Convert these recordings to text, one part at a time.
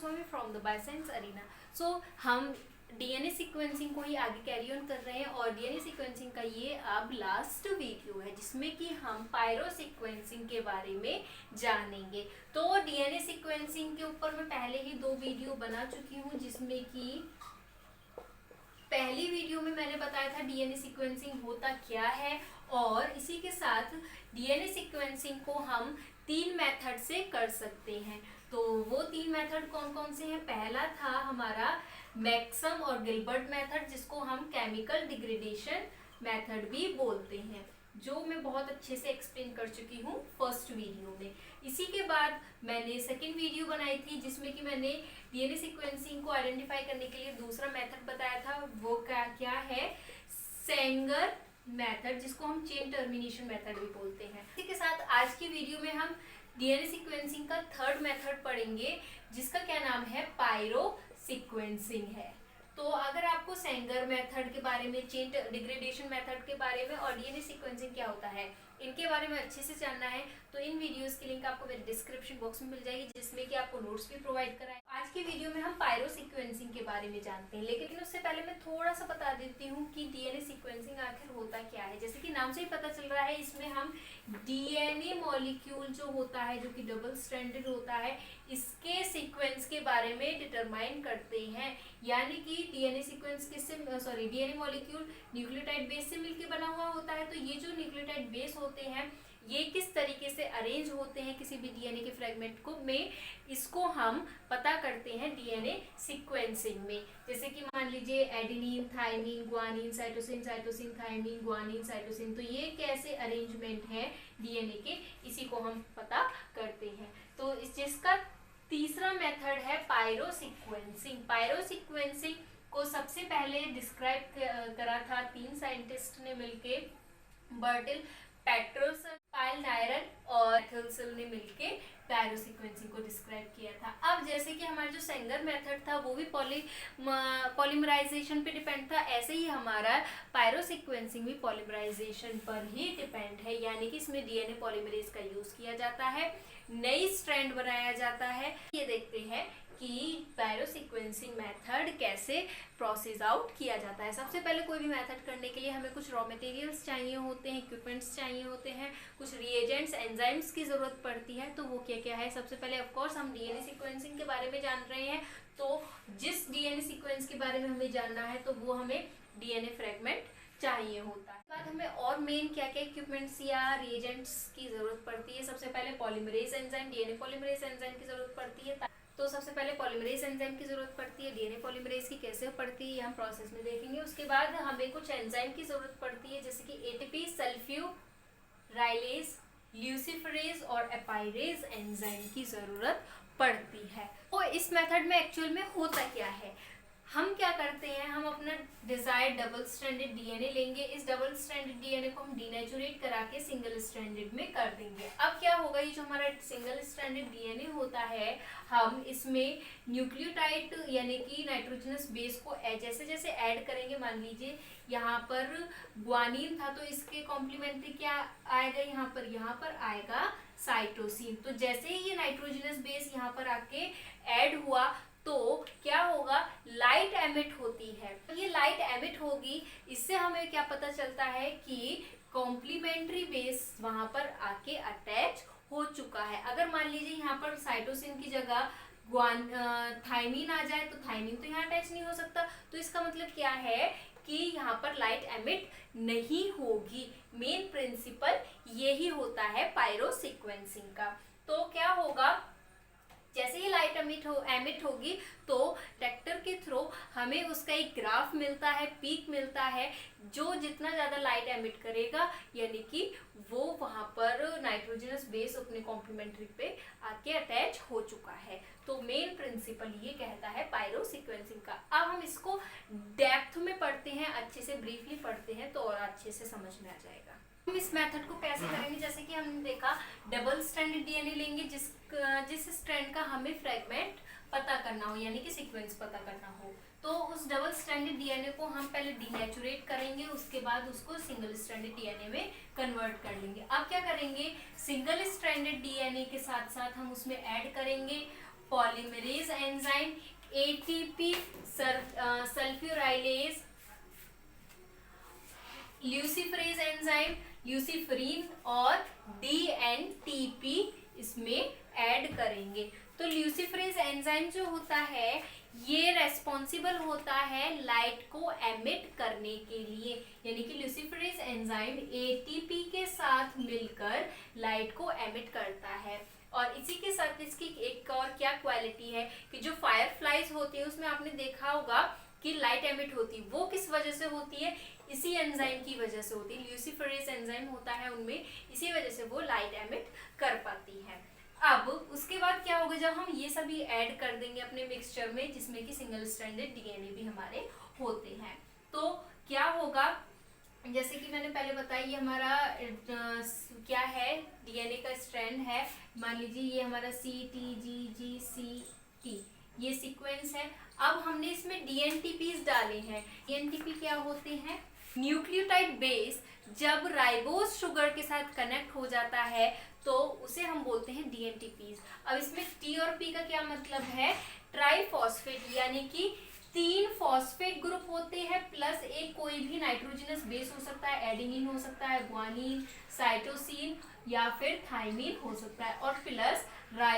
Goswami from the bioscience arena. So हम DNA sequencing को ही आगे कैरी ऑन कर रहे हैं और डीएनए सीक्वेंसिंग का ये अब लास्ट वीडियो है जिसमें कि हम पायरो सीक्वेंसिंग के बारे में जानेंगे। तो डीएनए सीक्वेंसिंग के ऊपर मैं पहले ही 2 वीडियो बना चुकी हूँ, जिसमें कि पहली वीडियो में मैंने बताया था डीएनए सीक्वेंसिंग होता क्या है, और इसी के साथ डीएनए सीक्वेंसिंग को हम 3 मेथड से कर सकते हैं। तो वो 3 मेथड कौन कौन से हैं? पहला था हमारा मैक्सम और गिलबर्ट मेथड, जिसको हम केमिकल डिग्रेडेशन मेथड भी बोलते हैं, जो मैं बहुत अच्छे से एक्सप्लेन कर चुकी हूँ फर्स्ट वीडियो में। इसी के बाद मैंने सेकंड वीडियो बनाई थी जिसमें कि मैंने डीएनए सीक्वेंसिंग को आइडेंटिफाई करने के लिए दूसरा मेथड बताया था। वो क्या है? सेंगर मेथड, जिसको हम चेन टर्मिनेशन मेथड भी बोलते हैं। इसी के साथ आज की वीडियो में हम डीएनए सीक्वेंसिंग का थर्ड मेथड पढ़ेंगे, जिसका क्या नाम है? पायरो सीक्वेंसिंग है। तो अगर आपको सेंगर मेथड के बारे में, चेन डिग्रेडेशन मेथड के बारे में और डीएनए सीक्वेंसिंग क्या होता है, इनके बारे में अच्छे से जानना है तो इन वीडियोस की लिंक आपको मेरे डिस्क्रिप्शन बॉक्स में मिल जाएगी, जिसमें कि आपको नोट्स भी प्रोवाइड कराए। आज की वीडियो में हम पायरो सीक्वेंसिंग के बारे में जानते हैं, लेकिन उससे पहले मैं थोड़ा सा बता देती हूँ कि डीएनए सीक्वेंसिंग आखिर होता क्या है। जैसे कि नाम से ही पता चल रहा है, इसमें हम डीएनए मॉलिक्यूल जो होता है, जो कि डबल स्ट्रैंडेड होता है, इसके सीक्वेंस के बारे में डिटरमाइन करते हैं। यानी कि DNA sequence DNA molecule nucleotide base से मिलकर बना हुआ होता है। तो ये जो न्यूक्लियोटाइड बेस होते हैं, ये किस तरीके से अरेंज होते हैं किसी भी डीएनए के फ्रेगमेंट को में, इसको हम पता करते हैं डीएनए सीक्वेंसिंग में। जैसे कि मान लीजिए adenine, thymine, guanine, cytosine, cytosine, thymine, guanine, cytosine, तो ये कैसे अरेंजमेंट है डीएनए के, इसी को हम पता करते हैं। तो जिसका तीसरा मेथड है पायरो सीक्वेंसिंग। पायरो सीक्वेंसिंग को सबसे पहले डिस्क्राइब करा था 3 साइंटिस्ट ने मिलके, बर्टिल, पेट्रोस, पायल नायरन और एथलसेल ने मिलके पायरो सीक्वेंसिंग को डिस्क्राइब किया था। अब जैसे कि हमारा जो सेंगर मेथड था वो भी पॉलीमराइजेशन पे डिपेंड था, ऐसे ही हमारा पायरो सीक्वेंसिंग भी पॉलीमराइजेशन पर ही डिपेंड है। यानी कि इसमें डीएनए पॉलीमरेज का यूज किया जाता है, नई स्ट्रैंड बनाया जाता है। ये देखते हैं कि पायरो सीक्वेंसिंग मेथड कैसे प्रोसेस आउट किया जाता है। सबसे पहले कोई भी मेथड करने के लिए हमें कुछ रॉ मटेरियल्स चाहिए होते हैं, इक्विपमेंट्स चाहिए होते हैं, कुछ रिएजेंट्स, एंजाइम्स की ज़रूरत पड़ती है। तो वो क्या क्या है? सबसे पहले ऑफ कोर्स हम डीएनए सीक्वेंसिंग के बारे में जान रहे हैं, तो जिस डीएनए सीक्वेंस के बारे में हमें जानना है तो वो हमें डीएनए फ्रेगमेंट चाहिए होता है। बाद हमें और मेन क्या क्या इक्विपमेंट्स या रिएजेंट्स की जरूरत पड़ती है? सबसे पहले polymerase enzyme, DNA polymerase enzyme की जरूरत पड़ती है। तो सबसे पहले पॉलीमरेज एंजाइम की जरूरत पड़ती है। डीएनए पॉलीमरेज की कैसे पड़ती है हम प्रोसेस में देखेंगे। उसके बाद हमें कुछ एंजाइम की जरूरत पड़ती है, जैसे कि एटीपी, सल्फ्यूराइलेज, ल्यूसिफरेज और एपाइरेज एंजाइम की जरूरत पड़ती है। तो इस मेथड में एक्चुअल में होता क्या है? हम क्या करते हैं, हम अपना डिजायर्ड डबल स्ट्रैंडेड डीएनए लेंगे। इस डबल स्ट्रैंडेड डीएनए को हम डीनेचुरेट करा के सिंगल स्ट्रैंडेड में कर देंगे। अब क्या होगा, ये जो हमारा सिंगल स्ट्रैंडेड डीएनए होता है, हम इसमें न्यूक्लियोटाइड यानी कि नाइट्रोजनस बेस को जैसे जैसे ऐड करेंगे, मान लीजिए यहाँ पर ग्वानिन था तो इसके कॉम्प्लीमेंट्री क्या आएगा, यहाँ पर आएगा साइटोसिन। तो जैसे ही ये नाइट्रोजनस बेस यहाँ पर आके ऐड हुआ तो क्या होगा, लाइट एमिट होती है। ये लाइट एमिट होगी, इससे हमें क्या पता चलता है कि कॉम्प्लीमेंट्री बेस वहां पर आके अटैच हो चुका है। अगर मान लीजिए यहाँ पर साइटोसिन की जगह थाइमिन आ जाए तो थाइमिन तो यहाँ अटैच नहीं हो सकता, तो इसका मतलब क्या है कि यहाँ पर लाइट एमिट नहीं होगी। मेन प्रिंसिपल यही होता है पायरो सीक्वेंसिंग का। तो क्या होगा, जैसे ही लाइट एमिट होगी तो ट्रैक्टर के थ्रू हमें उसका एक ग्राफ मिलता है, पीक मिलता है, जो जितना ज़्यादा लाइट एमिट करेगा यानी कि वो वहाँ पर नाइट्रोजनस बेस अपने कॉम्प्लीमेंट्री पे आके अटैच हो चुका है। तो मेन प्रिंसिपल ये कहता है पायरो सीक्वेंसिंग का। अब हम इसको डेप्थ में पढ़ते हैं, अच्छे से ब्रीफली पढ़ते हैं तो और अच्छे से समझ में आ जाएगा। हम इस मेथड को कैसे करेंगे, जैसे कि हमने देखा डबल स्ट्रैंडेड डीएनए लेंगे, जिस स्ट्रैंड का हमें फ्रेगमेंट पता करना हो यानी कि सीक्वेंस पता करना हो, तो उस डबल स्ट्रैंडेड डीएनए को हम पहले डीनेचुरेट करेंगे, उसके बाद उसको सिंगल स्ट्रैंडेड डीएनए में कन्वर्ट कर लेंगे। अब क्या करेंगे, सिंगल स्ट्रैंडेड डीएनए के साथ साथ हम उसमें ऐड करेंगे पॉलीमरेज एंजाइम, एटीपी सल्फ्यूराइलेज, ल्यूसीफरेज एंजाइम, ल्यूसीफरीन और डीएनटीपी इसमें ऐड करेंगे। तो ल्यूसीफरेज एंजाइम जो होता है ये रेस्पॉन्सिबल होता है लाइट को एमिट करने के लिए, यानी कि ल्यूसीफरेज एंजाइम एटीपी के साथ मिलकर लाइट को एमिट करता है। और इसी के साथ इसकी एक और क्या क्वालिटी है कि जो फायरफ्लाइज होती है उसमें आपने देखा होगा कि लाइट एमिट होती है, वो किस वजह से होती है, इसी एंजाइम की वजह से होती है। ल्यूसीफरेज एंजाइम होता है उनमें, इसी वजह से वो लाइट एमिट कर पाती है। अब उसके बाद क्या होगा, जब हम ये सभी ऐड कर देंगे अपने मिक्सचर में जिसमें कि सिंगल स्ट्रैंडेड डीएनए भी हमारे होते हैं, तो क्या होगा, जैसे कि मैंने पहले बताया ये हमारा क्या है, डीएनए का स्ट्रैंड है। मान लीजिए ये हमारा CTGGCT ये सीक्वेंस है। अब हमने इसमें डीएनटीपीज डाले हैं। डीएनटीपी क्या होते हैं, न्यूक्लियोटाइड बेस जब राइबोज शुगर के साथ कनेक्ट हो जाता है तो उसे हम बोलते हैं डीएनटीपीज। अब इसमें टी और पी का क्या मतलब है, ट्राइफॉस्फेट, यानी कि 3 फॉस्फेट ग्रुप होते हैं प्लस एक कोई भी नाइट्रोजनस बेस हो सकता है, एडेनिन हो सकता है, ग्वानिन, साइटोसिन या फिर थाइमिन हो सकता है, और प्लस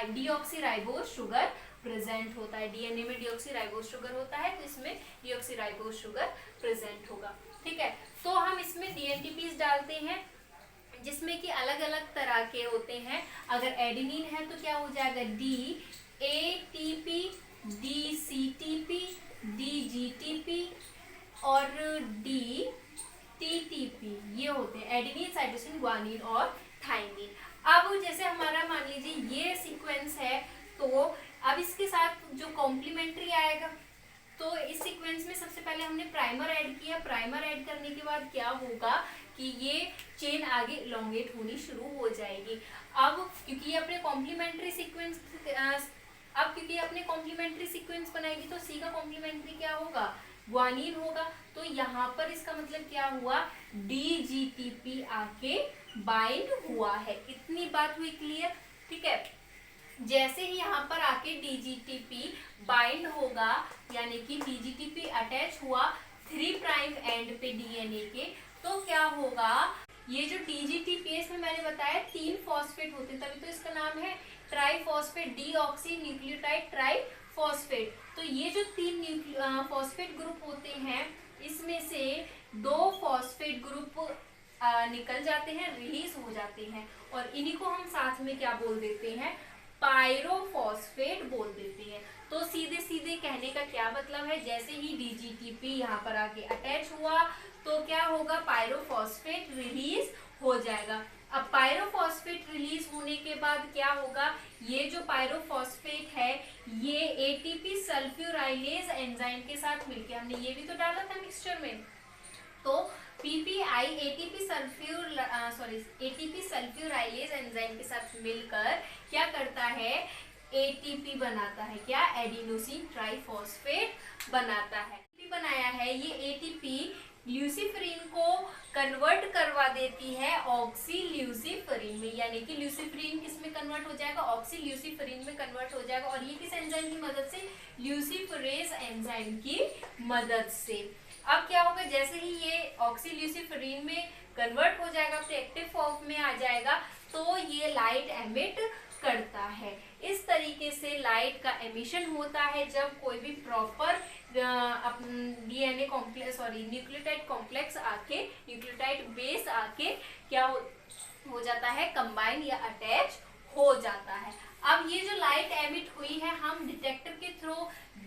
डीऑक्सीराइबोज शुगर प्रेजेंट होता है। डीएनए में डीऑक्सीराइबोज शुगर होता है तो इसमें डीऑक्सीराइबोज शुगर प्रेजेंट होगा। ठीक है, तो हम इसमें डीएनटीपीज डालते हैं जिसमें कि अलग अलग तरह के होते हैं। अगर एडेनिन है तो क्या हो जाएगा, DATP, DCTP, DGTP और DTTP, ये होते हैं एडेनिन, साइटोसिन, ग्वानिन और थाइमिन। अब जैसे हमारा मान लीजिए ये सीक्वेंस है, तो अब इसके साथ जो कॉम्प्लीमेंट्री आएगा, तो इस सीक्वेंस में सबसे पहले हमने प्राइमर ऐड किया। प्राइमर ऐड करने के बाद क्या होगा कि ये चेन आगे इलोंगेट होनी शुरू हो जाएगी। अब क्योंकि ये अपने कॉम्प्लीमेंट्री सीक्वेंस बनाएगी तो सी का कॉम्प्लीमेंट्री क्या होगा, ग्वानिन होगा। तो यहाँ पर इसका मतलब क्या हुआ, DGTP आके बाइंड हुआ है। इतनी बात हुई क्लियर। ठीक है, जैसे ही यहाँ पर आके DGTP बाइंड होगा, यानी कि DGTP अटैच हुआ 3 प्राइम एंड पे डीएनए के, तो क्या होगा, ये जो DGTP इसमें मैंने बताया 3 फॉस्फेट होते हैं, तभी तो इसका नाम है ट्राइफॉस्फेट, डीऑक्सी न्यूक्लियोटाइड ट्राइफॉस्फेट। तो ये जो 3 फॉस्फेट ग्रुप होते हैं इसमें से 2 फॉस्फेट ग्रुप निकल जाते हैं, रिलीज हो जाते हैं, और इन्हीं को हम साथ में क्या बोल देते हैं, पायरोफॉस्फेट बोल देते हैं। तो सीधे सीधे कहने का क्या मतलब है, जैसे ही DGTP यहाँ पर आके अटैच हुआ तो क्या होगा, पायरोफॉस्फेट रिलीज हो जाएगा। अब पायरोफॉस्फेट रिलीज होने के बाद क्या होगा, ये जो पायरोफॉस्फेट है ये एटीपी सल्फ्यूराइलेज एंजाइम के साथ मिलके, हमने ये भी तो डाला था मिक्सचर में, तो PPI एटीपी सल्फ्यूराइलेज एंजाइम के साथ मिलकर क्या करता है, ATP बनाता है, क्या, एडिनोसिन ट्राइफॉस्फेट बनाता है। ATP बनाया है, ये ATP ल्यूसीफरीन को कन्वर्ट करवा देती है ऑक्सील्यूसीफरीन में, यानी कि ल्यूसीफरीन किस में कन्वर्ट हो जाएगा, ऑक्सील्यूसीफरीन में कन्वर्ट हो जाएगा। और ये किस एंजाइम की मदद से, ल्यूसीफरेज एंजाइम की मदद से। अब क्या होगा, जैसे ही ये ऑक्सील्यूसीफरीन में कन्वर्ट हो जाएगा, तो एक्टिव फॉर्म में आ जाएगा, तो ये लाइट एमिट करता है। इस तरीके से लाइट का एमिशन होता है जब कोई भी proper DNA complex nucleotide complex आके, न्यूक्लियोटाइड बेस आके क्या हो जाता है, कंबाइन या अटैच हो जाता है। अब ये जो लाइट एमिट हुई है, हम डिटेक्टर के थ्रू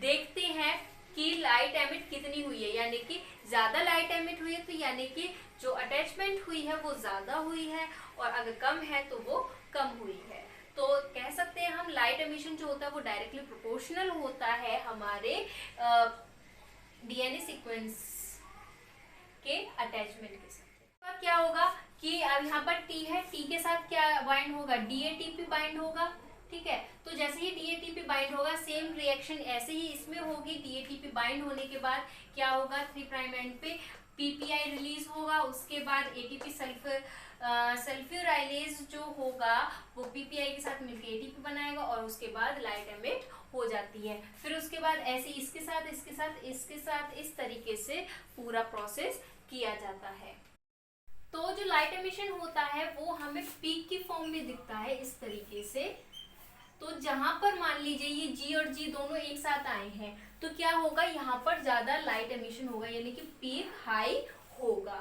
देखते हैं कि लाइट एमिट कितनी हुई है, यानी कि ज्यादा लाइट एमिट हुई है तो यानी कि जो अटैचमेंट हुई है वो ज्यादा हुई है, और अगर कम है तो वो कम हुई है। तो कह सकते हैं हम लाइट एमिशन जो होता है वो डायरेक्टली प्रोपोर्शनल होता है हमारे डीएनए सीक्वेंस के अटैचमेंट के साथ। अब क्या होगा कि अब यहाँ पर T है, T के साथ क्या बाइंड होगा, DATP बाइंड होगा। ठीक है, तो जैसे ही DATP बाइंड होगा, सेम रिएक्शन ऐसे ही इसमें होगी। DATP बाइंड होने के बाद क्या होगा, 3 प्राइम एंड पे PPI रिलीज होगा, उसके बाद ATP सल्फ्यूराइलेज जो होगा वो PPI के साथ मिलकर ATP बनाएगा, और उसके बाद लाइट एमिट हो जाती है। फिर उसके बाद ऐसे इसके साथ इसके साथ इसके साथ इस तरीके से पूरा प्रोसेस किया जाता है। तो जो लाइट एमिशन होता है वो हमें पीक की फॉर्म में दिखता है इस तरीके से। तो जहां पर मान लीजिए ये जी और जी दोनों एक साथ आए हैं तो क्या होगा, यहाँ पर ज्यादा लाइट एमिशन होगा, यानी कि पीक हाई होगा।